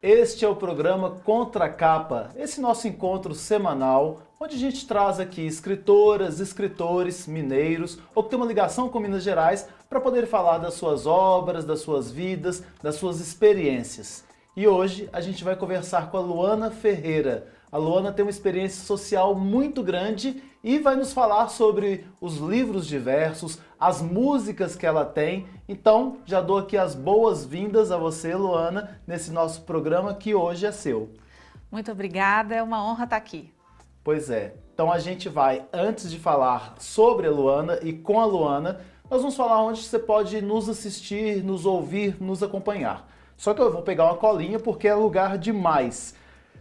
Este é o programa Contra a Capa, esse nosso encontro semanal, onde a gente traz aqui escritoras, escritores mineiros ou que tem uma ligação com Minas Gerais para poder falar das suas obras, das suas vidas, das suas experiências. E hoje a gente vai conversar com a Luana Ferreira. A Luana tem uma experiência social muito grande e vai nos falar sobre os livros diversos, as músicas que ela tem. Então, já dou aqui as boas-vindas a você, Luana, nesse nosso programa que hoje é seu. Muito obrigada, é uma honra estar aqui. Pois é. Então a gente vai, antes de falar sobre a Luana e com a Luana, nós vamos falar onde você pode nos assistir, nos ouvir, nos acompanhar. Só que eu vou pegar uma colinha porque é lugar demais.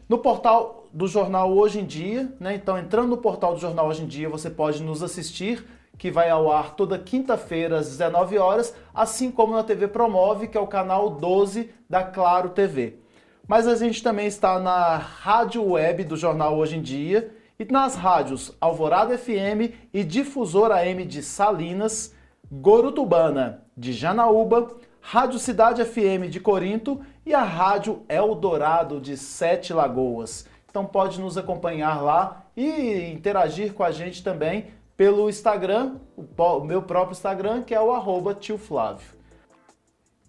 No portal do Jornal Hoje em Dia, né? Então entrando no portal do Jornal Hoje em Dia, você pode nos assistir, que vai ao ar toda quinta-feira às 19 horas, assim como na TV Promove, que é o canal 12 da Claro TV. Mas a gente também está na rádio web do Jornal Hoje em Dia e nas rádios Alvorada FM e Difusora AM de Salinas, Gorutubana de Janaúba, Rádio Cidade FM de Corinto e a Rádio Eldorado de Sete Lagoas. Então pode nos acompanhar lá e interagir com a gente também pelo Instagram, o meu próprio Instagram, que é o @tioflávio.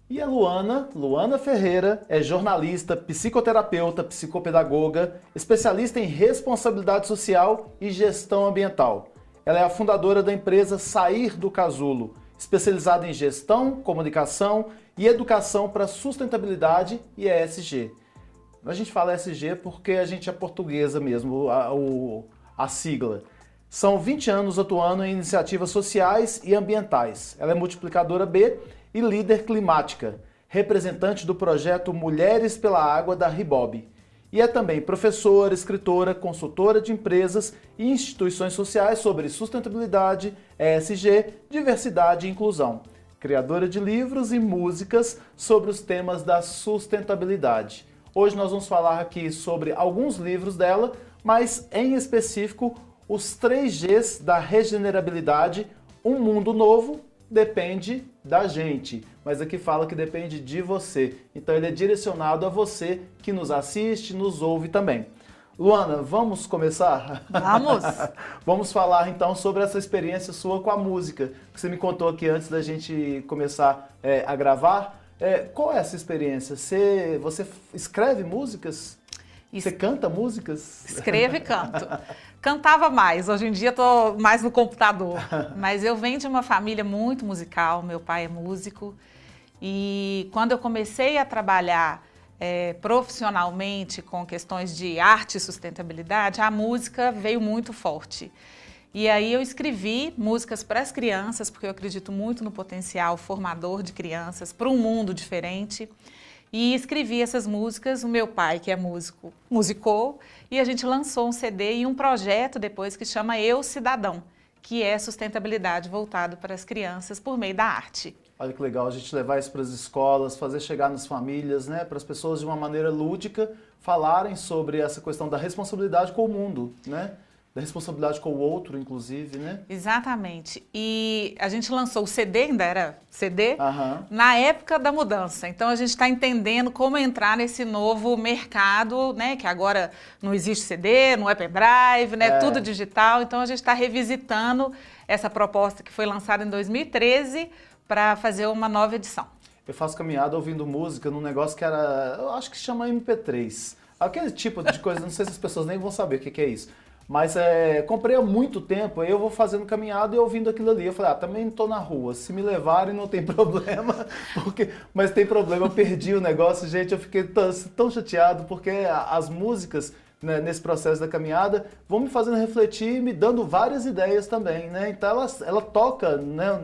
E a Luana Ferreira, é jornalista, psicoterapeuta, psicopedagoga, especialista em responsabilidade social e gestão ambiental. Ela é a fundadora da empresa Sair do Casulo, especializada em gestão, comunicação e educação para sustentabilidade e ESG. A gente fala ESG porque a gente é portuguesa mesmo, a sigla. São 20 anos atuando em iniciativas sociais e ambientais. Ela é multiplicadora B e líder climática, representante do projeto Mulheres pela Água da Ribob. E é também professora, escritora, consultora de empresas e instituições sociais sobre sustentabilidade, ESG, diversidade e inclusão. Criadora de livros e músicas sobre os temas da sustentabilidade. Hoje nós vamos falar aqui sobre alguns livros dela, mas em específico os 3 Gs da regenerabilidade. Um mundo novo depende da gente, mas aqui fala que depende de você. Então ele é direcionado a você que nos assiste, nos ouve também. Luana, vamos começar? Vamos! Vamos falar então sobre essa experiência sua com a música, que você me contou aqui antes da gente começar a gravar. Qual é essa experiência? Você escreve músicas? Você canta músicas? Escrevo e canto. Cantava mais, hoje em dia estou mais no computador. Mas eu venho de uma família muito musical, meu pai é músico. E quando eu comecei a trabalhar profissionalmente com questões de arte e sustentabilidade, a música veio muito forte. E aí eu escrevi músicas para as crianças, porque eu acredito muito no potencial formador de crianças para um mundo diferente. E escrevi essas músicas, o meu pai, que é músico, musicou, e a gente lançou um CD e um projeto depois que chama Eu Cidadão, que é sustentabilidade voltado para as crianças por meio da arte. Olha que legal a gente levar isso para as escolas, fazer chegar nas famílias, né, para as pessoas de uma maneira lúdica falarem sobre essa questão da responsabilidade com o mundo, né? Da responsabilidade com o outro, inclusive, né? Exatamente. E a gente lançou o CD, ainda era CD, Aham. na época da mudança. Então a gente está entendendo como entrar nesse novo mercado, né? Que agora não existe CD, não é pendrive, né? Tudo digital. Então a gente está revisitando essa proposta que foi lançada em 2013 para fazer uma nova edição. Eu faço caminhada ouvindo música num negócio que era, eu acho que chama MP3. Aquele tipo de coisa, não sei se as pessoas nem vão saber o que é isso. Mas comprei há muito tempo, aí eu vou fazendo caminhada e ouvindo aquilo ali. Eu falei, também estou na rua, se me levarem não tem problema, mas tem problema, eu perdi o negócio, gente, eu fiquei tão chateado, porque as músicas, né, nesse processo da caminhada vão me fazendo refletir e me dando várias ideias também, né? Então ela toca, né,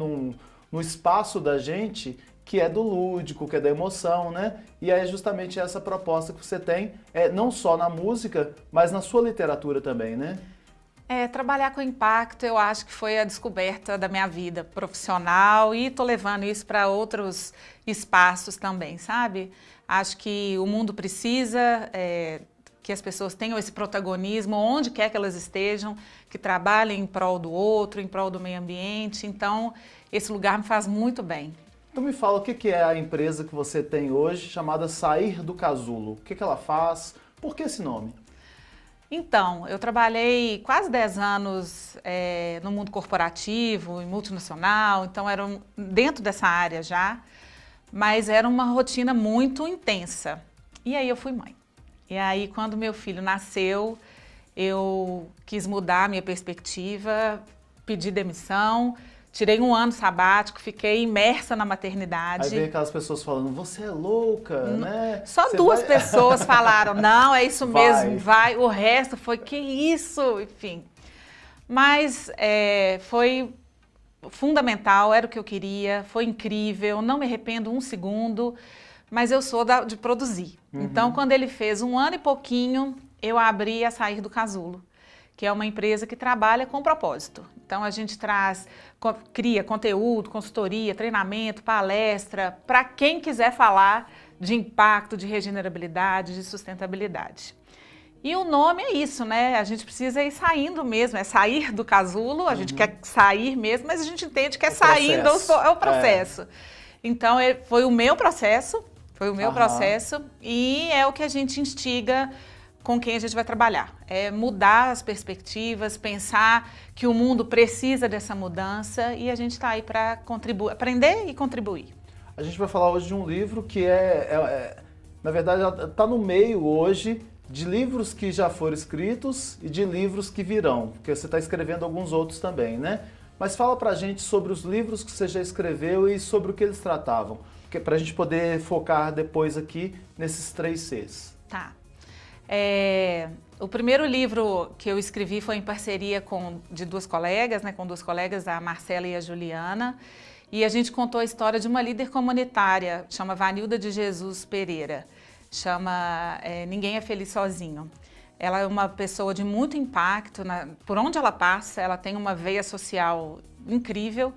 no espaço da gente, que é do lúdico, que é da emoção, né? E é justamente essa proposta que você tem, não só na música, mas na sua literatura também, né? Trabalhar com impacto, eu acho que foi a descoberta da minha vida profissional e tô levando isso para outros espaços também, sabe? Acho que o mundo precisa que as pessoas tenham esse protagonismo onde quer que elas estejam, que trabalhem em prol do outro, em prol do meio ambiente. Então, esse lugar me faz muito bem. Então me fala o que é a empresa que você tem hoje, chamada Sair do Casulo. O que ela faz? Por que esse nome? Então, eu trabalhei quase 10 anos no mundo corporativo e multinacional, então era dentro dessa área já, mas era uma rotina muito intensa. E aí eu fui mãe. E aí quando meu filho nasceu, eu quis mudar a minha perspectiva, pedi demissão, tirei um ano sabático, fiquei imersa na maternidade. Aí vem aquelas pessoas falando, você é louca, né? Só Você duas vai... pessoas falaram, não, é isso mesmo, Vai. vai. O resto foi, que isso, enfim. Mas foi fundamental, era o que eu queria, foi incrível, não me arrependo um segundo, mas eu sou de produzir. Então, quando ele fez um ano e pouquinho, eu abri a Sair do Casulo, que é uma empresa que trabalha com propósito. Então, a gente cria conteúdo, consultoria, treinamento, palestra, para quem quiser falar de impacto, de regenerabilidade, de sustentabilidade. E o nome é isso, né? A gente precisa ir saindo mesmo, é sair do casulo, a gente quer sair mesmo, mas a gente entende que é saindo, é o processo. Então, foi o meu processo, e é o que a gente instiga com quem a gente vai trabalhar. É mudar as perspectivas, pensar que o mundo precisa dessa mudança e a gente está aí para aprender e contribuir. A gente vai falar hoje de um livro que na verdade, está no meio hoje de livros que já foram escritos e de livros que virão, porque você está escrevendo alguns outros também, né? Mas fala pra gente sobre os livros que você já escreveu e sobre o que eles tratavam, para a gente poder focar depois aqui nesses 3 Cs. Tá. O primeiro livro que eu escrevi foi em parceria de duas colegas, né, com duas colegas, a Marcela e a Juliana, e a gente contou a história de uma líder comunitária, chama Vanilda de Jesus Pereira, chama Ninguém é Feliz Sozinho. Ela é uma pessoa de muito impacto, por onde ela passa, ela tem uma veia social incrível,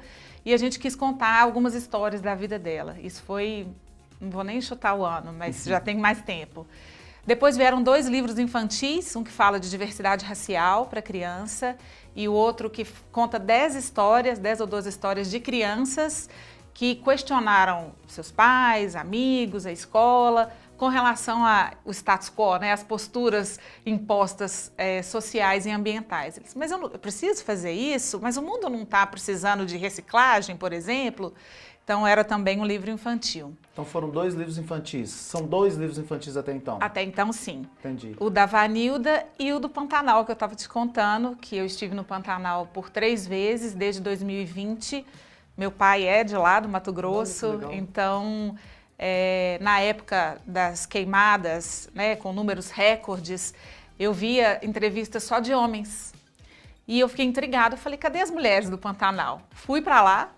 e a gente quis contar algumas histórias da vida dela. Isso foi, não vou nem chutar o ano, mas já tem mais tempo. Depois vieram 2 livros infantis, um que fala de diversidade racial para criança e o outro que conta 10 ou 12 histórias de crianças que questionaram seus pais, amigos, a escola, com relação ao status quo, né, as posturas impostas sociais e ambientais. Mas eu preciso fazer isso? Mas o mundo não está precisando de reciclagem, por exemplo? Então, era também um livro infantil. Então, foram 2 livros infantis. São 2 livros infantis até então? Até então, sim. Entendi. O da Vanilda e o do Pantanal, que eu estava te contando, que eu estive no Pantanal por 3 vezes, desde 2020. Meu pai é de lá, do Mato Grosso. Olha, então, na época das queimadas, né, com números recordes, eu via entrevistas só de homens. E eu fiquei intrigada, falei, cadê as mulheres do Pantanal? Fui para lá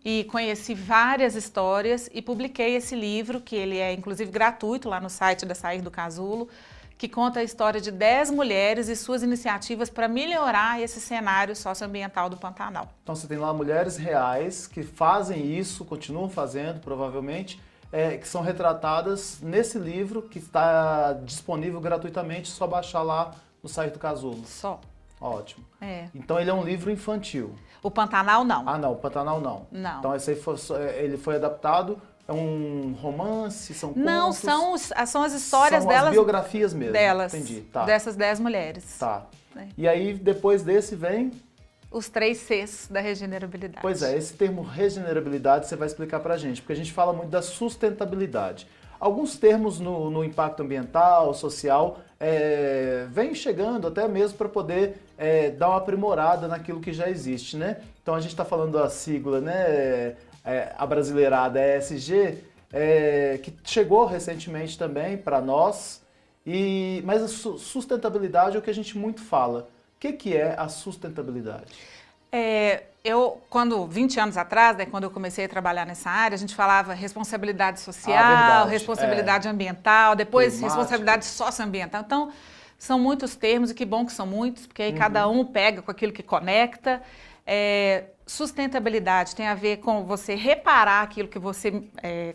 e conheci várias histórias e publiquei esse livro, que ele é inclusive gratuito lá no site da Sair do Casulo, que conta a história de 10 mulheres e suas iniciativas para melhorar esse cenário socioambiental do Pantanal. Então você tem lá mulheres reais que fazem isso, continuam fazendo provavelmente, que são retratadas nesse livro que está disponível gratuitamente, só baixar lá no site do Casulo. Só. Ótimo. Então ele é um livro infantil. O Pantanal não. Ah, não, o Pantanal não. Não. Então esse aí ele foi adaptado, é um romance, são contos? Não, são as histórias são delas. As biografias mesmo. Delas. Entendi, tá. Dessas 10 mulheres. Tá. E aí, depois desse vem... Os 3 Cs da regenerabilidade. Pois é, esse termo regenerabilidade você vai explicar pra gente, porque a gente fala muito da sustentabilidade. Alguns termos no impacto ambiental, social, vêm chegando até mesmo para poder dar uma aprimorada naquilo que já existe, né? Então a gente está falando da sigla, né? A brasileirada ESG, que chegou recentemente também para nós, mas a sustentabilidade é o que a gente muito fala. O que é a sustentabilidade? Quando 20 anos atrás, né, quando eu comecei a trabalhar nessa área, a gente falava responsabilidade social, responsabilidade ambiental, depois climática, responsabilidade socioambiental. Então, são muitos termos e que bom que são muitos, porque aí cada um pega com aquilo que conecta. Sustentabilidade tem a ver com você reparar aquilo que você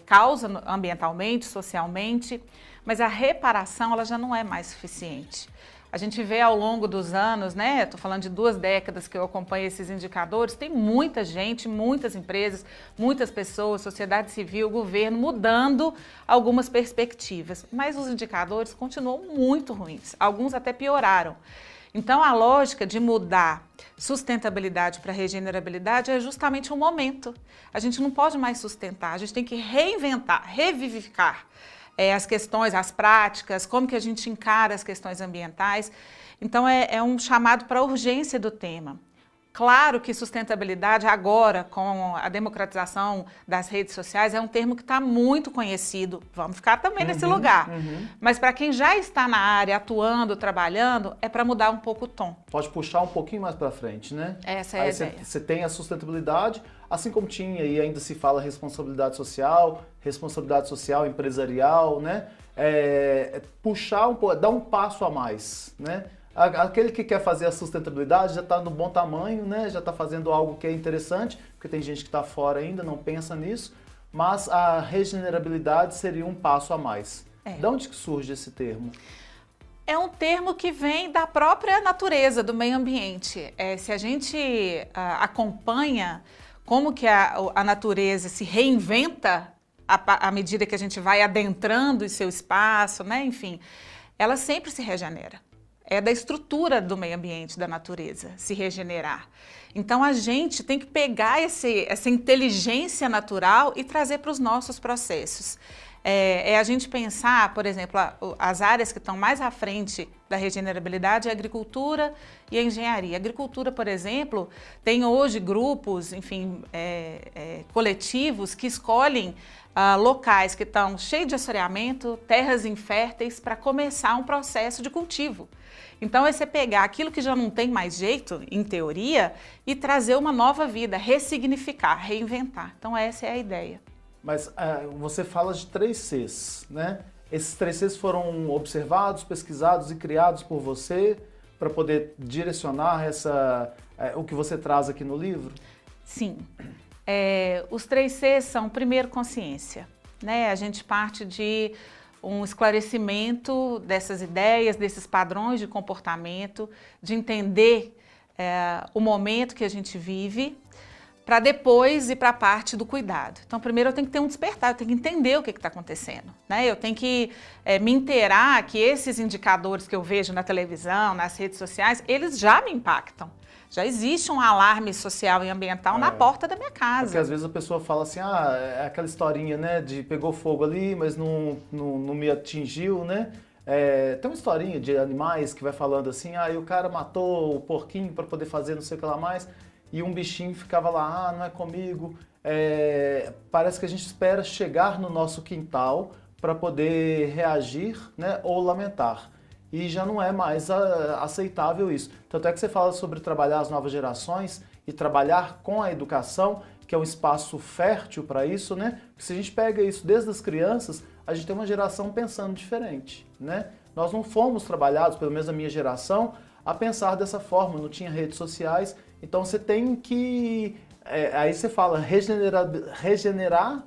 causa ambientalmente, socialmente, mas a reparação ela já não é mais suficiente. A gente vê ao longo dos anos, né? Estou falando de 2 décadas que eu acompanho esses indicadores, tem muita gente, muitas empresas, muitas pessoas, sociedade civil, governo, mudando algumas perspectivas. Mas os indicadores continuam muito ruins, alguns até pioraram. Então, a lógica de mudar sustentabilidade para regenerabilidade é justamente um momento. A gente não pode mais sustentar, a gente tem que reinventar, revivificar as questões, as práticas, como que a gente encara as questões ambientais. Então, é um chamado para a urgência do tema. Claro que sustentabilidade agora, com a democratização das redes sociais, é um termo que está muito conhecido. Vamos ficar também nesse lugar. Mas para quem já está na área, atuando, trabalhando, é para mudar um pouco o tom. Pode puxar um pouquinho mais para frente, né? Essa é a ideia. Você tem a sustentabilidade, assim como tinha e ainda se fala responsabilidade social empresarial, né? Puxar um pouco, dar um passo a mais, né? Aquele que quer fazer a sustentabilidade já está no bom tamanho, né? Já está fazendo algo que é interessante, porque tem gente que está fora ainda, não pensa nisso, mas a regenerabilidade seria um passo a mais. De onde que surge esse termo? É um termo que vem da própria natureza, do meio ambiente. Se a gente acompanha como que a natureza se reinventa à medida que a gente vai adentrando em seu espaço, né? Enfim, ela sempre se regenera. É da estrutura do meio ambiente, da natureza, se regenerar. Então, a gente tem que pegar essa inteligência natural e trazer para os nossos processos. A gente pensar, por exemplo, as áreas que estão mais à frente da regenerabilidade é a agricultura e a engenharia. A agricultura, por exemplo, tem hoje grupos, enfim, coletivos que escolhem locais que estão cheios de assoreamento, terras inférteis, para começar um processo de cultivo. Então, é você pegar aquilo que já não tem mais jeito, em teoria, e trazer uma nova vida, ressignificar, reinventar. Então, essa é a ideia. Mas você fala de 3 Cs, né? Esses 3 Cs foram observados, pesquisados e criados por você para poder direcionar o que você traz aqui no livro? Sim. Os 3 Cs são, primeiro, consciência, né? A gente parte de um esclarecimento dessas ideias, desses padrões de comportamento, de entender o momento que a gente vive, para depois ir para a parte do cuidado. Então, primeiro eu tenho que ter um despertar, eu tenho que entender o que está acontecendo, né? Eu tenho que me inteirar que esses indicadores que eu vejo na televisão, nas redes sociais, eles já me impactam. Já existe um alarme social e ambiental na porta da minha casa. Porque às vezes a pessoa fala assim, é aquela historinha, né, de pegou fogo ali, mas não me atingiu, né? Tem uma historinha de animais que vai falando assim, e o cara matou o porquinho para poder fazer não sei o que lá mais, e um bichinho ficava lá, não é comigo. Parece que a gente espera chegar no nosso quintal para poder reagir, né, ou lamentar. E já não é mais aceitável isso. Tanto é que você fala sobre trabalhar as novas gerações e trabalhar com a educação, que é um espaço fértil para isso, né? Porque se a gente pega isso desde as crianças, a gente tem uma geração pensando diferente, né? Nós não fomos trabalhados, pelo menos a minha geração, a pensar dessa forma, não tinha redes sociais. Então você tem que... aí você fala regenerar...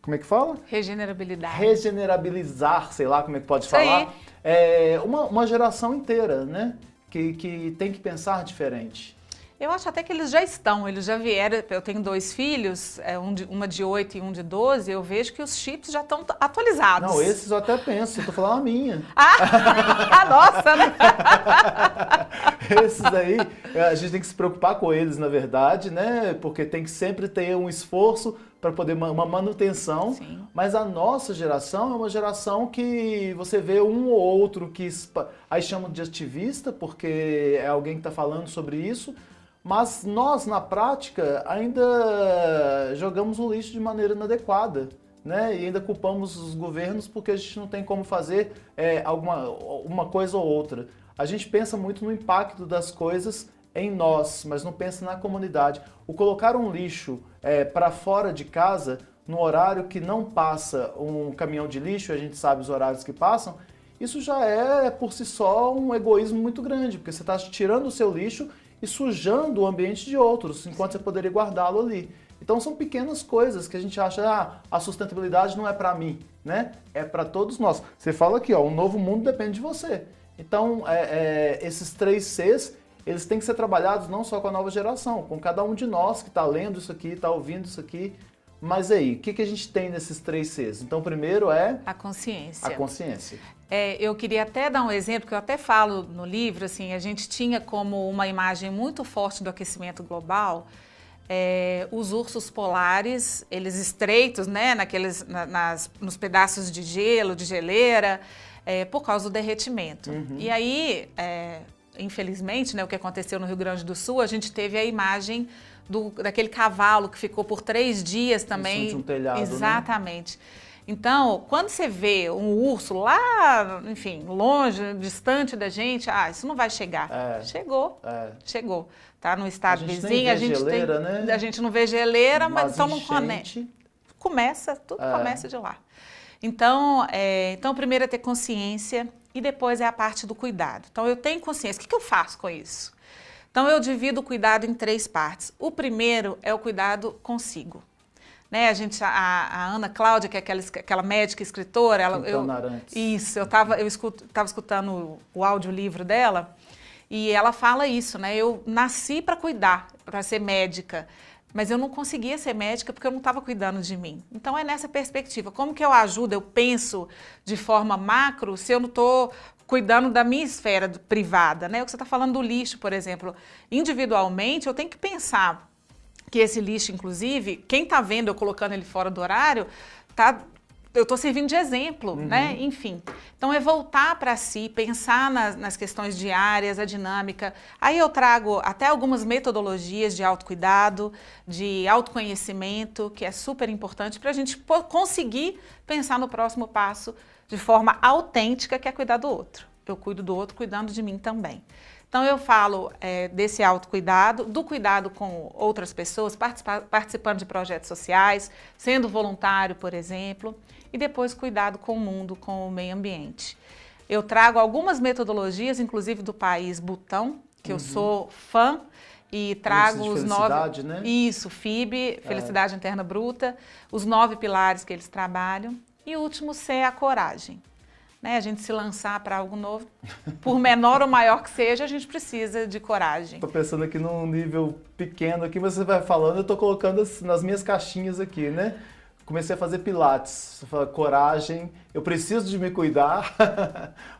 Como é que fala? Regenerabilidade. Regenerabilizar, sei lá como é que pode falar. Uma geração inteira, né? Que tem que pensar diferente. Eu acho até que eles já vieram. Eu tenho 2 filhos, uma de 8 e um de 12, eu vejo que os chips já estão atualizados. Não, esses eu até penso, eu tô falando a minha. A nossa, né? Esses aí, a gente tem que se preocupar com eles, na verdade, né? Porque tem que sempre ter um esforço para poder uma manutenção. Sim. Mas a nossa geração é uma geração que você vê um ou outro que aí chamam de ativista, porque é alguém que está falando sobre isso. Mas nós, na prática, ainda jogamos o lixo de maneira inadequada, né? E ainda culpamos os governos porque a gente não tem como fazer uma coisa ou outra. A gente pensa muito no impacto das coisas em nós, mas não pensa na comunidade. O colocar um lixo para fora de casa, no horário que não passa um caminhão de lixo, a gente sabe os horários que passam, isso já é, por si só, um egoísmo muito grande, porque você está tirando o seu lixo e sujando o ambiente de outros, enquanto você poderia guardá-lo ali. Então são pequenas coisas que a gente acha, a sustentabilidade não é para mim, né? É para todos nós. Você fala aqui, um novo mundo depende de você. Então, esses 3 Cs, eles têm que ser trabalhados não só com a nova geração, com cada um de nós que está lendo isso aqui, está ouvindo isso aqui. Mas aí, o que a gente tem nesses 3 Cs? Então, primeiro é... A consciência. A consciência. Eu queria até dar um exemplo, que eu até falo no livro, assim, a gente tinha como uma imagem muito forte do aquecimento global os ursos polares, eles estreitos, né, nos pedaços de gelo, de geleira, por causa do derretimento. E aí, infelizmente, né, o que aconteceu no Rio Grande do Sul, a gente teve a imagem daquele cavalo que ficou por 3 dias também. De um telhado, exatamente. Né? Então, quando você vê um urso lá, enfim, longe, distante da gente, isso não vai chegar. Chegou, chegou. Tá no estado vizinho, a gente não vê geleira, mas então não conecta. Tudo começa de lá. Então, primeiro é ter consciência e depois é a parte do cuidado. Então, eu tenho consciência. O que eu faço com isso? Então, eu divido o cuidado em 3 partes. O primeiro é o cuidado consigo. Né, a Ana Cláudia, que é aquela médica escritora, eu estava escutando o audiolivro dela e ela fala isso, né? Eu nasci para cuidar, para ser médica, mas eu não conseguia ser médica porque eu não estava cuidando de mim. Então é nessa perspectiva, como que eu ajudo, eu penso de forma macro se eu não estou cuidando da minha esfera privada, né? O que você está falando do lixo, por exemplo, individualmente eu tenho que pensar que esse lixo, inclusive, quem está vendo eu colocando ele fora do horário, eu estou servindo de exemplo, né? Enfim. Então, é voltar para si, pensar nas questões diárias, a dinâmica. Aí eu trago até algumas metodologias de autocuidado, de autoconhecimento, que é super importante para a gente conseguir pensar no próximo passo de forma autêntica, que é cuidar do outro. Eu cuido do outro, cuidando de mim também. Então, eu falo desse autocuidado, do cuidado com outras pessoas, participando de projetos sociais, sendo voluntário, por exemplo, e depois cuidado com o mundo, com o meio ambiente. Eu trago algumas metodologias, inclusive do país Butão, que eu sou fã, e trago os 9... né? Isso, FIB, Felicidade Interna Bruta, os 9 pilares que eles trabalham. E o último C é a coragem. Né, a gente se lançar para algo novo, por menor ou maior que seja, a gente precisa de coragem. Estou pensando aqui num nível pequeno, aqui você vai falando, eu estou colocando nas minhas caixinhas aqui, né? Comecei a fazer pilates, você fala, coragem, eu preciso de me cuidar,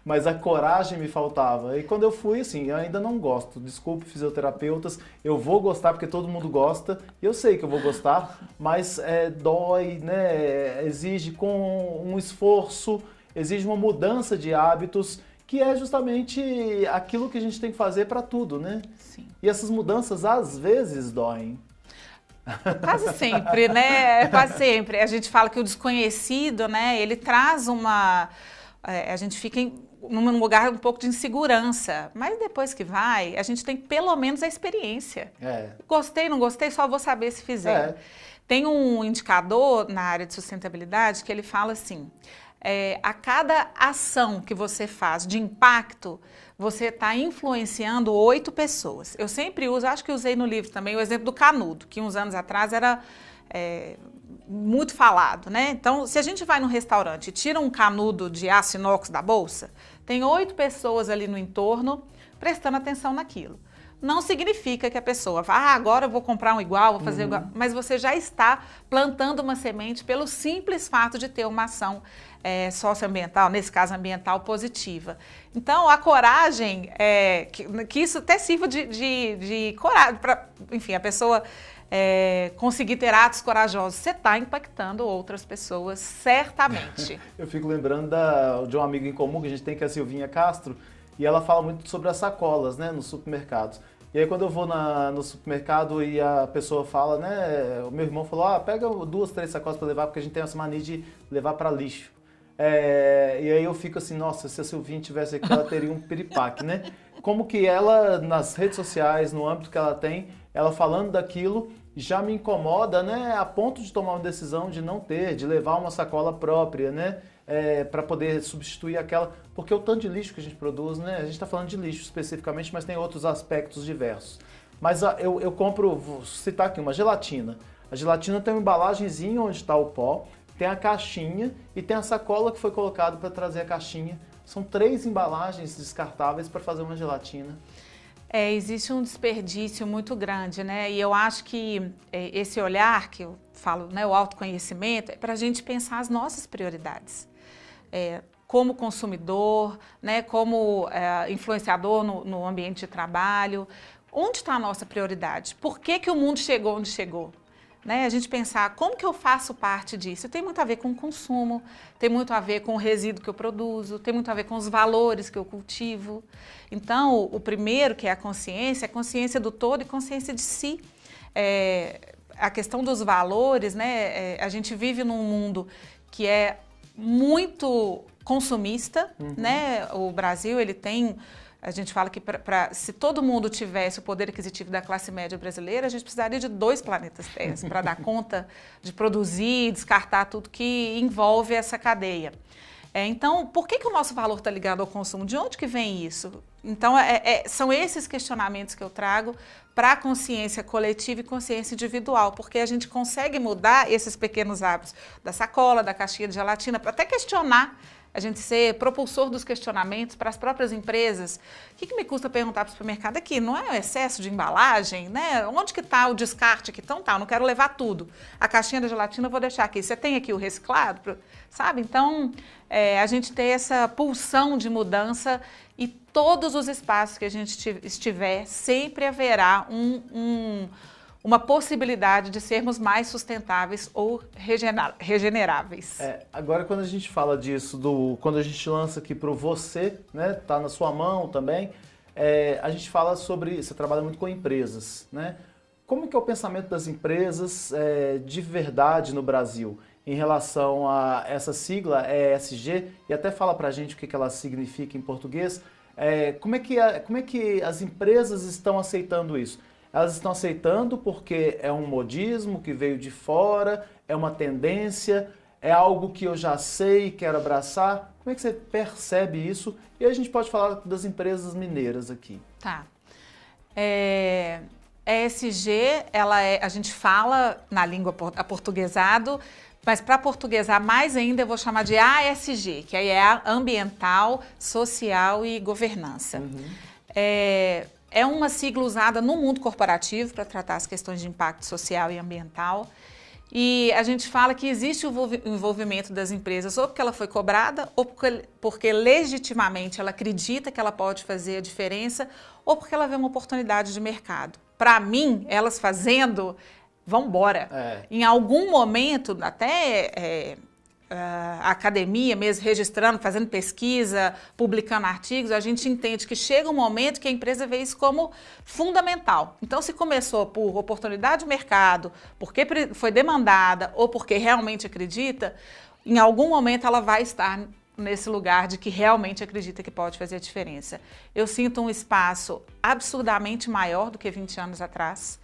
mas a coragem me faltava. E quando eu fui, assim, eu ainda não gosto, desculpe fisioterapeutas, eu vou gostar porque todo mundo gosta, eu sei que eu vou gostar, mas dói, né? Exige com um esforço, exige uma mudança de hábitos, que é justamente aquilo que a gente tem que fazer para tudo, né? Sim. E essas mudanças, às vezes, doem. Quase sempre, né? Quase sempre. A gente fala que o desconhecido, né? Ele traz a gente fica num lugar um pouco de insegurança. Mas depois que vai, a gente tem pelo menos a experiência. Gostei, não gostei, só vou saber se fizer. Tem um indicador na área de sustentabilidade que ele fala assim... a cada ação que você faz de impacto, você está influenciando 8 pessoas. Eu sempre uso, acho que usei no livro também, o exemplo do canudo, que uns anos atrás era muito falado, né? Então, se a gente vai num restaurante e tira um canudo de aço inox da bolsa, tem 8 pessoas ali no entorno prestando atenção naquilo. Não significa que a pessoa vá, agora eu vou comprar um igual, vou fazer igual, mas você já está plantando uma semente pelo simples fato de ter uma ação socioambiental, nesse caso ambiental, positiva. Então, a coragem, que isso até sirva de coragem, para, enfim, a pessoa conseguir ter atos corajosos. Você está impactando outras pessoas, certamente. Eu fico lembrando de um amigo em comum que a gente tem, que é a Silvinha Castro, e ela fala muito sobre as sacolas, né, nos supermercados. E aí quando eu vou no supermercado e a pessoa fala, né, o meu irmão falou, pega 2, 3 sacolas para levar, porque a gente tem essa mania de levar para lixo. E aí eu fico assim, nossa, se a Silvinha tivesse aqui, ela teria um piripaque, né? Como que ela, nas redes sociais, no âmbito que ela tem, ela falando daquilo, já me incomoda, né, a ponto de tomar uma decisão de não ter, de levar uma sacola própria, né? Para poder substituir aquela, porque o tanto de lixo que a gente produz, né? A gente está falando de lixo especificamente, mas tem outros aspectos diversos. Mas eu compro, vou citar aqui, uma gelatina. A gelatina tem uma embalagenzinha onde está o pó, tem a caixinha e tem a sacola que foi colocada para trazer a caixinha. São 3 embalagens descartáveis para fazer uma gelatina. Existe um desperdício muito grande, né? E eu acho que esse olhar que eu falo, né, o autoconhecimento, é para a gente pensar as nossas prioridades. Como consumidor, né, como influenciador no ambiente de trabalho. Onde está a nossa prioridade? Por que o mundo chegou onde chegou? Né? A gente pensar como que eu faço parte disso. Tem muito a ver com o consumo, tem muito a ver com o resíduo que eu produzo, tem muito a ver com os valores que eu cultivo. Então, o primeiro, que é a consciência do todo e consciência de si. A questão dos valores, né? A gente vive num mundo que é muito consumista, né? O Brasil, ele tem... A gente fala que se todo mundo tivesse o poder aquisitivo da classe média brasileira, a gente precisaria de 2 planetas Terra para dar conta de produzir e descartar tudo que envolve essa cadeia. Então, por que o nosso valor está ligado ao consumo? De onde que vem isso? Então, são esses questionamentos que eu trago para a consciência coletiva e consciência individual, porque a gente consegue mudar esses pequenos hábitos da sacola, da caixinha de gelatina, para até questionar, a gente ser propulsor dos questionamentos para as próprias empresas. O que me custa perguntar para o supermercado aqui? Não é o excesso de embalagem, né? Onde que está o descarte aqui? Então tá, eu não quero levar tudo. A caixinha da gelatina eu vou deixar aqui. Você tem aqui o reciclado? Sabe? Então, a gente ter essa pulsão de mudança e todos os espaços que a gente estiver, sempre haverá uma possibilidade de sermos mais sustentáveis ou regeneráveis. Agora, quando a gente fala disso, quando a gente lança aqui para o você, né, tá na sua mão também, a gente fala sobre, você trabalha muito com empresas, né? Como que é o pensamento das empresas de verdade no Brasil em relação a essa sigla ESG? E até fala para a gente o que ela significa em português. Como é que as empresas estão aceitando isso? Elas estão aceitando porque é um modismo que veio de fora, é uma tendência, é algo que eu já sei e quero abraçar. Como é que você percebe isso? E a gente pode falar das empresas mineiras aqui. Tá. ESG, a gente fala na língua aportuguesado, mas para portuguesar mais ainda eu vou chamar de ASG, que aí é ambiental, social e governança. É uma sigla usada no mundo corporativo para tratar as questões de impacto social e ambiental. E a gente fala que existe o envolvimento das empresas ou porque ela foi cobrada, ou porque legitimamente ela acredita que ela pode fazer a diferença, ou porque ela vê uma oportunidade de mercado. Para mim, elas fazendo, vão embora. Em algum momento, até... a academia mesmo, registrando, fazendo pesquisa, publicando artigos, a gente entende que chega um momento que a empresa vê isso como fundamental. Então, se começou por oportunidade de mercado, porque foi demandada ou porque realmente acredita, em algum momento ela vai estar nesse lugar de que realmente acredita que pode fazer a diferença. Eu sinto um espaço absurdamente maior do que 20 anos atrás.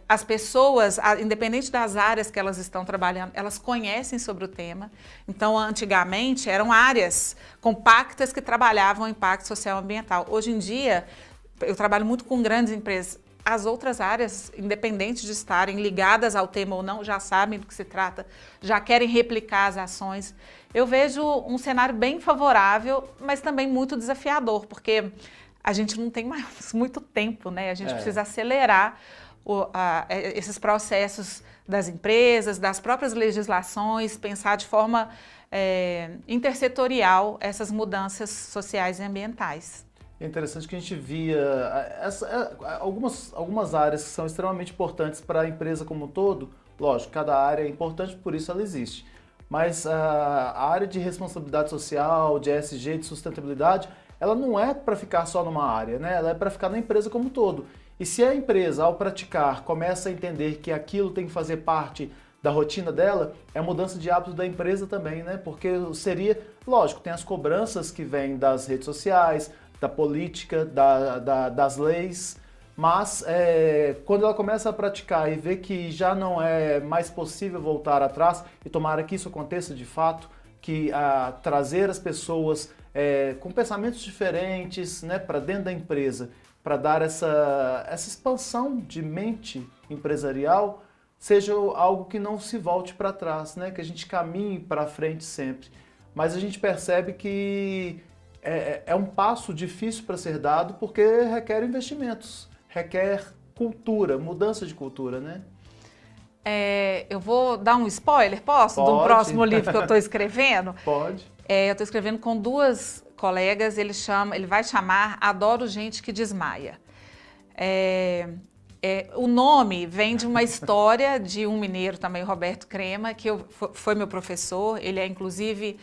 As pessoas, independente das áreas que elas estão trabalhando, elas conhecem sobre o tema. Então, antigamente, eram áreas compactas que trabalhavam o impacto social e ambiental. Hoje em dia, eu trabalho muito com grandes empresas. As outras áreas, independente de estarem ligadas ao tema ou não, já sabem do que se trata, já querem replicar as ações. Eu vejo um cenário bem favorável, mas também muito desafiador, porque a gente não tem mais muito tempo, né? A gente precisa acelerar esses processos das empresas, das próprias legislações, pensar de forma intersetorial essas mudanças sociais e ambientais. É interessante que a gente via algumas áreas que são extremamente importantes para a empresa como um todo. Lógico, cada área é importante, por isso ela existe. Mas a área de responsabilidade social, de ESG, de sustentabilidade, ela não é para ficar só numa área, né? Ela é para ficar na empresa como um todo. E se a empresa, ao praticar, começa a entender que aquilo tem que fazer parte da rotina dela, é a mudança de hábitos da empresa também, né? Porque seria, lógico, tem as cobranças que vêm das redes sociais, da política, das leis, mas quando ela começa a praticar e vê que já não é mais possível voltar atrás, e tomara que isso aconteça de fato, que trazer as pessoas com pensamentos diferentes, né, para dentro da empresa, para dar essa expansão de mente empresarial, seja algo que não se volte para trás, né, que a gente caminhe para frente sempre. mas a gente percebe que é um passo difícil para ser dado porque requer investimentos, requer cultura, mudança de cultura, né? Eu vou dar um spoiler, posso? Pode. Do próximo livro que eu estou escrevendo? Pode. Eu estou escrevendo com duas colegas, ele vai chamar Adoro Gente que Desmaia. O nome vem de uma história de um mineiro também, Roberto Crema, que foi meu professor. Ele é, inclusive,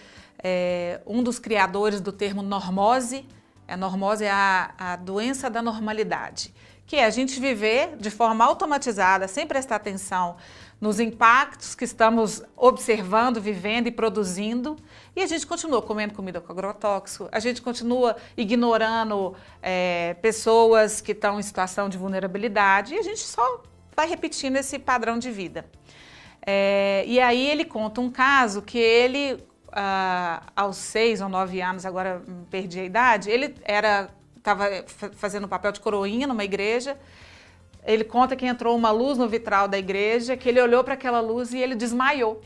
um dos criadores do termo normose. A normose é a doença da normalidade, que é a gente viver de forma automatizada, sem prestar atenção nos impactos que estamos observando, vivendo e produzindo, e a gente continua comendo comida com agrotóxico, a gente continua ignorando pessoas que estão em situação de vulnerabilidade, e a gente só vai repetindo esse padrão de vida. E aí ele conta um caso que ele, aos 6 ou 9 anos, agora perdi a idade, ele estava fazendo o papel de coroinha numa igreja. Ele conta que entrou uma luz no vitral da igreja, que ele olhou para aquela luz e ele desmaiou.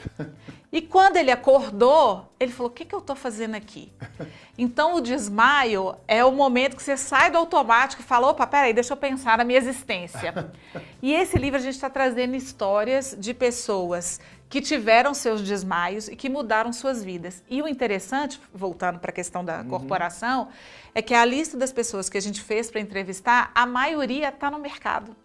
E quando ele acordou, ele falou, o que eu estou fazendo aqui? Então o desmaio é o momento que você sai do automático e fala, opa, peraí, deixa eu pensar na minha existência. E esse livro a gente está trazendo histórias de pessoas que tiveram seus desmaios e que mudaram suas vidas. E o interessante, voltando para a questão da corporação, é que a lista das pessoas que a gente fez para entrevistar, a maioria está no mercado.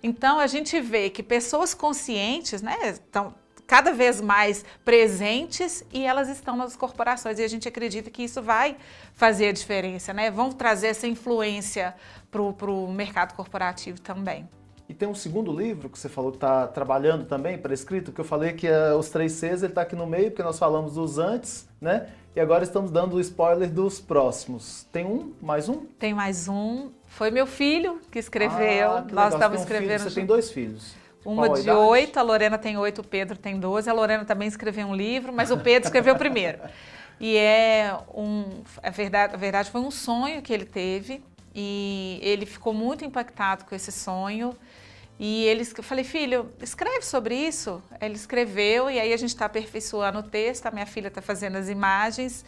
Então, a gente vê que pessoas conscientes, né, estão cada vez mais presentes e elas estão nas corporações. E a gente acredita que isso vai fazer a diferença, né? Vão trazer essa influência para o mercado corporativo também. E tem um segundo livro que você falou que está trabalhando também para escrito, que eu falei que os 3 Cs, ele está aqui no meio, porque nós falamos dos antes, né? E agora estamos dando o spoiler dos próximos. Tem mais um? Tem mais um. Foi meu filho que escreveu. Que Nós legal. estamos escrevendo. Você tem 2 filhos. Uma de 8, a Lorena tem 8, o Pedro tem 12. A Lorena também escreveu um livro, mas o Pedro escreveu primeiro. E a verdade foi um sonho que ele teve e ele ficou muito impactado com esse sonho. E eu falei, filho, escreve sobre isso. Ele escreveu e aí a gente está aperfeiçoando o texto, a minha filha está fazendo as imagens.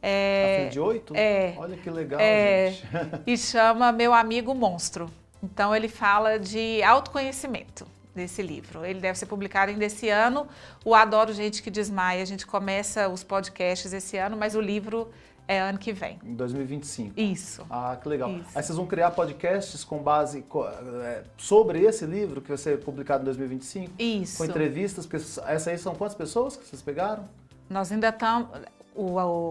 A filha de 8? Olha que legal, gente. E chama Meu Amigo Monstro. Então ele fala de autoconhecimento desse livro. Ele deve ser publicado ainda esse ano. O Adoro Gente que Desmaia, a gente começa os podcasts esse ano, mas o livro é ano que vem. Em 2025. Isso. Ah, que legal. Isso. Aí vocês vão criar podcasts com base sobre esse livro que vai ser publicado em 2025? Isso. Com entrevistas, porque essas aí são quantas pessoas que vocês pegaram? Nós ainda estamos...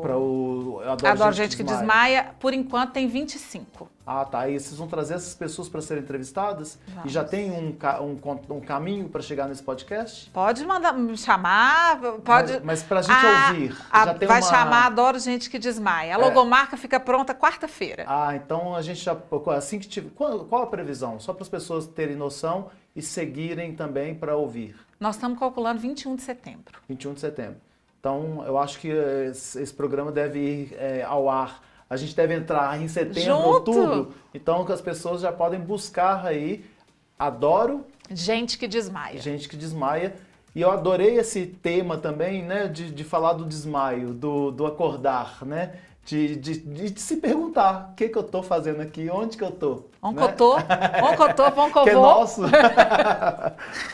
Para o Adoro Gente que Desmaia, por enquanto tem 25. Ah, tá. E vocês vão trazer essas pessoas para serem entrevistadas? Vamos. E já tem um caminho para chegar nesse podcast? Pode me chamar, pode... Mas para a gente ouvir, já tem vai chamar Adoro Gente que Desmaia. A logomarca fica pronta quarta-feira. Ah, então a gente já... Assim que tiver, qual a previsão? Só para as pessoas terem noção e seguirem também para ouvir. Nós estamos calculando 21 de setembro. 21 de setembro. Então, eu acho que esse programa deve ir ao ar. A gente deve entrar em setembro, outubro. Então, que as pessoas já podem buscar aí. Adoro Gente que Desmaia. Gente que Desmaia. E eu adorei esse tema também, né? De falar do desmaio, do acordar, né? De se perguntar o que eu tô fazendo aqui, onde que eu tô. Onde que eu tô? Que é nosso.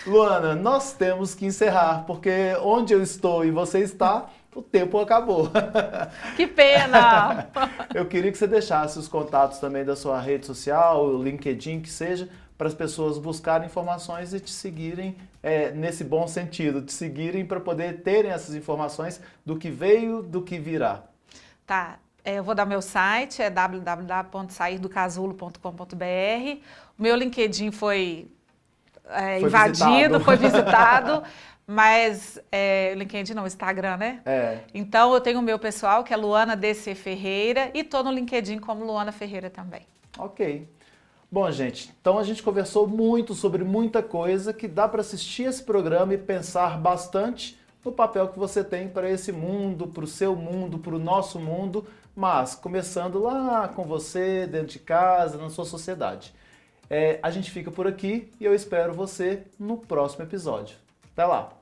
Luana, nós temos que encerrar, porque onde eu estou e você está, o tempo acabou. Que pena! Eu queria que você deixasse os contatos também da sua rede social, o LinkedIn, que seja, para as pessoas buscarem informações e te seguirem nesse bom sentido, te seguirem para poder terem essas informações do que veio, do que virá. Tá, eu vou dar meu site, é www.sairdocasulo.com.br. O meu LinkedIn foi invadido, foi visitado, mas LinkedIn não, Instagram, né? Então eu tenho o meu pessoal, que é Luana DC Ferreira, e estou no LinkedIn como Luana Ferreira também. Ok. Bom, gente, então a gente conversou muito sobre muita coisa que dá para assistir esse programa e pensar bastante no papel que você tem para esse mundo, para o seu mundo, para o nosso mundo, mas começando lá com você, dentro de casa, na sua sociedade. A gente fica por aqui e eu espero você no próximo episódio. Até lá!